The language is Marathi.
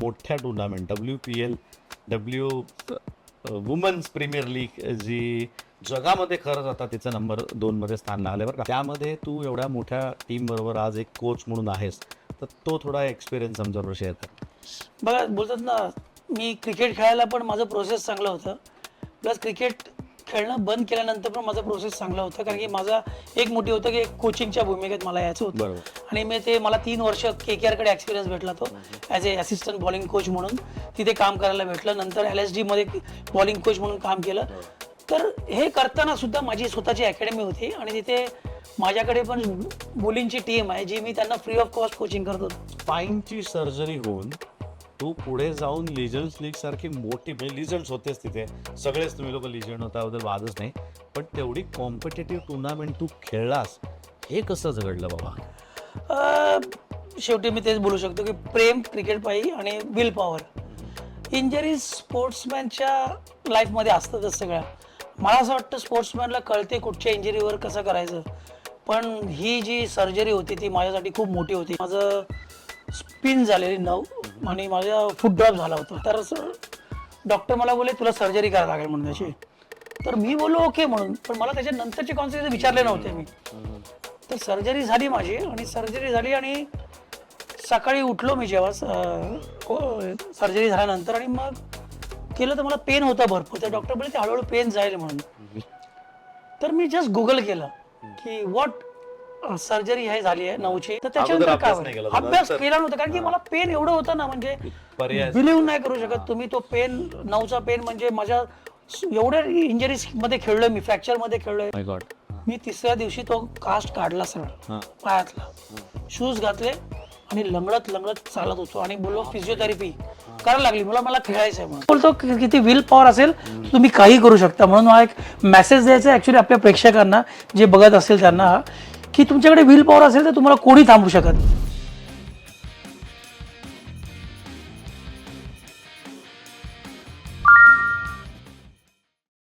मोठ्या tournament WPL women's premier league जी जगामध्ये खरंच आता तिचं नंबर 2 मध्ये स्थान आलं बरं का. त्यामध्ये तू एवढ्या मोठ्या टीम बरोबर आज एक कोच म्हणून आहेस, तर तो थोडा एक्सपिरियन्स आमच्याबरोबर शेअर कर. बघा बोलतात ना, मी क्रिकेट खेळायला पण माझं प्रोसेस चांगलं होतं, प्लस क्रिकेट खेळणं बंद केल्यानंतर पण माझं प्रोसेस चांगलं होतं. कारण की माझा एक मोठी होतं की कोचिंगच्या भूमिकेत मला यायचं होतं. बरोबर. आणि मला 3 वर्ष KKRकडे एक्सपिरियन्स भेटला, तो ॲज ए असिस्टंट बॉलिंग कोच म्हणून तिथे काम करायला भेटलं. नंतर LSD मध्ये बॉलिंग कोच म्हणून काम केलं. तर हे करताना सुद्धा माझी स्वतःची अकॅडमी होती आणि तिथे माझ्याकडे पण बॉलिंगची टीम आहे जी मी त्यांना फ्री ऑफ कॉस्ट कोचिंग करतो. स्पाईनची सर्जरी होऊन तू पुढे जाऊन लिजन्स लीग सारखी मोठी म्हणजे लिजंड्स होतेच तिथे, सगळेच तुम्ही लोक लिजंड होता, त्याबद्दल वादच नाही. पण तेवढी कॉम्पिटेटिव्ह टुर्नामेंट तू खेळलास, हे कसं झगडलं बाबा? शेवटी मी तेच बोलू शकतो की प्रेम क्रिकेट पायी आणि विल पॉवर. इंजरीज स्पोर्ट्समॅनच्या लाईफमध्ये असतातच सगळ्या. मला असं वाटतं स्पोर्ट्समॅनला कळते कुठच्या इंजरीवर कसं करायचं, पण ही जी सर्जरी होती ती माझ्यासाठी खूप मोठी होती. माझं स्पिन झालेली नव आणि माझा फुट ड्रॉप झाला होता. तर डॉक्टर मला बोलले तुला सर्जरी करायला लागेल म्हणून त्याची. तर मी बोललो ओके म्हणून, पण मला त्याच्या नंतरचे कॉन्सिक्वेन्स विचारले नव्हते मी. तर सर्जरी झाली माझी आणि सर्जरी झाली आणि सकाळी उठलो मी जेव्हा सर्जरी झाल्यानंतर आणि मग केलं तर मला पेन होता भरपूर. तर डॉक्टर बोलले ते हळूहळू पेन जाईल म्हणून. तर मी जस्ट गुगल केलं की व्हॉट सर्जरी हे झाली आहे नऊची. तर त्याच्यानंतर काय अभ्यास केला नव्हता, कारण की मला पेन एवढं होतं ना, म्हणजे बिलीव्ह नाही करू शकत तुम्ही. तो पेन नऊचा पेन म्हणजे माझ्या एवढ्या इंजरीज मध्ये खेळलोय मी, फ्रॅक्चर मध्ये खेळलोय. मी 3ऱ्या दिवशी तो कास्ट काढला सरळ पायातला, शूज घातले आणि लंगडत चालत होतो आणि बोललो फिजिओथेरपी करायला लागली. मला खेळायचं आहे म्हणून बोलतो किती विल पॉवर असेल तुम्ही काही करू शकता. म्हणून मला एक मेसेज द्यायचा आहे ऍक्च्युली आपल्या प्रेक्षकांना, जे बघत असेल त्यांना, की तुमच्याकडे विल पॉवर असेल तर तुम्हाला कोणी थांबवू शकत.